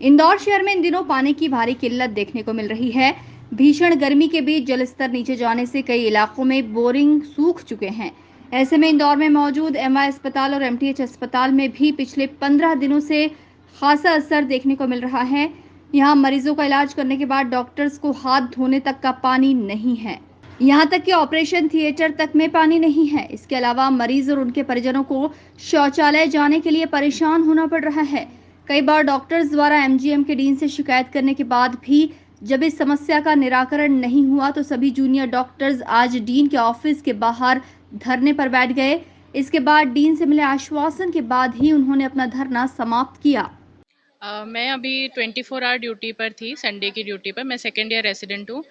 इंदौर शहर में इन दिनों पानी की भारी किल्लत देखने को मिल रही है। भीषण गर्मी के बीच जलस्तर नीचे जाने से कई इलाकों में बोरिंग सूख चुके हैं। ऐसे में इंदौर में मौजूद एमआई अस्पताल और एमटीएच अस्पताल में भी पिछले 15 दिनों से खासा असर देखने को मिल रहा है। यहाँ मरीजों का इलाज करने के बाद डॉक्टर्स को हाथ धोने तक का पानी नहीं है। यहाँ तक कि ऑपरेशन थिएटर तक में पानी नहीं है। इसके अलावा मरीज और उनके परिजनों को शौचालय जाने के लिए परेशान होना पड़ रहा है। कई बार डॉक्टर्स द्वारा एमजीएम के डीन से शिकायत करने के बाद भी जब इस समस्या का निराकरण नहीं हुआ तो सभी जूनियर डॉक्टर्स आज डीन के ऑफिस के बाहर धरने पर बैठ गए। इसके बाद डीन से मिले आश्वासन के बाद ही उन्होंने अपना धरना समाप्त किया। मैं अभी 24 आवर ड्यूटी पर थी, संडे की ड्यूटी पर। मैं सेकेंड ईयर रेसिडेंट हूँ।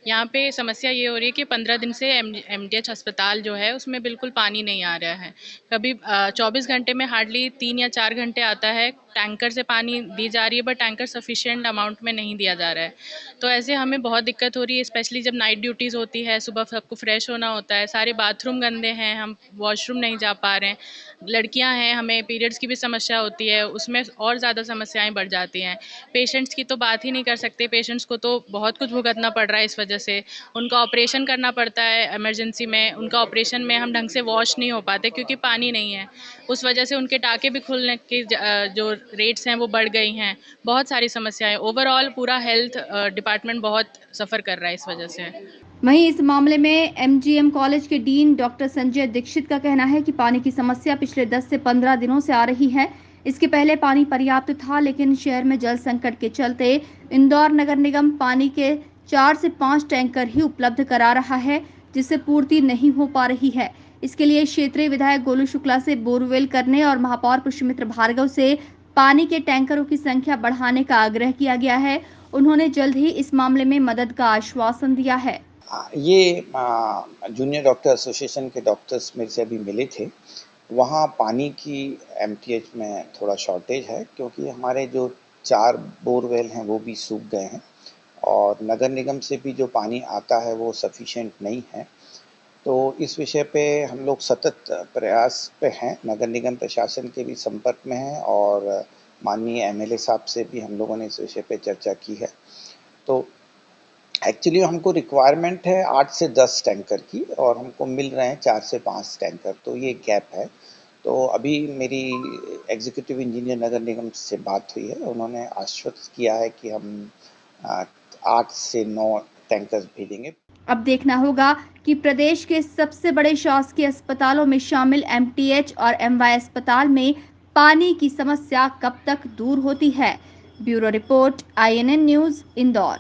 यहाँ पे समस्या ये हो रही है कि 15 दिन से एमटीएच अस्पताल जो है उसमें बिल्कुल पानी नहीं आ रहा है। कभी 24 घंटे में हार्डली 3 या 4 घंटे आता है। टैंकर से पानी दी जा रही है, बट टैंकर सफिशिएंट अमाउंट में नहीं दिया जा रहा है। तो ऐसे हमें बहुत दिक्कत हो रही है, स्पेशली जब नाइट ड्यूटीज़ होती है, सुबह सबको फ्रेश होना होता है। सारे बाथरूम गंदे हैं, हम वॉशरूम नहीं जा पा रहे हैं। लड़कियां हैं, हमें पीरियड्स की भी समस्या होती है, उसमें और ज़्यादा समस्याएं बढ़ जाती हैं। पेशेंट्स की तो बात ही नहीं कर सकते। पेशेंट्स को तो बहुत कुछ भुगतना पड़ रहा है इस वजह से। उनका ऑपरेशन करना पड़ता है इमरजेंसी में। उनका ऑपरेशन में हम ढंग से वॉश नहीं हो पाते क्योंकि पानी नहीं है। उस वजह से उनके टाँके भी खुलने की जो रेट्स हैं वो बढ़ गई हैं। बहुत सारी समस्याएं, ओवरऑल पूरा हेल्थ डिपार्टमेंट बहुत सफ़र कर रहा है इस वजह से। वहीं इस मामले में एमजीएम कॉलेज के डीन डॉक्टर संजय दीक्षित का कहना है कि पानी की समस्या पिछले 10 से 15 दिनों से आ रही है। इसके पहले पानी पर्याप्त था, लेकिन शहर में जल संकट के चलते इंदौर नगर निगम पानी के 4 से 5 टैंकर ही उपलब्ध करा रहा है, जिससे पूर्ति नहीं हो पा रही है। इसके लिए क्षेत्रीय विधायक गोलू शुक्ला से बोरवेल करने और महापौर पुष्यमित्र भार्गव से पानी के टैंकरों की संख्या बढ़ाने का आग्रह किया गया है। उन्होंने जल्द ही इस मामले में मदद का आश्वासन दिया है। ये जूनियर डॉक्टर एसोसिएशन के डॉक्टर्स मेरे से अभी मिले थे। वहाँ पानी की एमटीएच में थोड़ा शॉर्टेज है क्योंकि हमारे जो 4 बोरवेल हैं वो भी सूख गए हैं और नगर निगम से भी जो पानी आता है वो सफिशिएंट नहीं है। तो इस विषय पे हम लोग सतत प्रयास पे हैं। नगर निगम प्रशासन के भी संपर्क में हैं और माननीय एमएलए साहब से भी हम लोगों ने इस विषय पे चर्चा की है। तो एक्चुअली हमको रिक्वायरमेंट है 8 से 10 टैंकर की और हमको मिल रहे हैं 4 से 5 टैंकर, तो ये गैप है। तो अभी मेरी एग्जीक्यूटिव इंजीनियर नगर निगम से बात हुई है, उन्होंने आश्वस्त किया है कि हम 8 से 9 टैंकर भेजेंगे। अब देखना होगा कि प्रदेश के सबसे बड़े शासकीय अस्पतालों में शामिल एमटीएच और एमवाई अस्पताल में पानी की समस्या कब तक दूर होती है। Bureau report, INN news, Indore.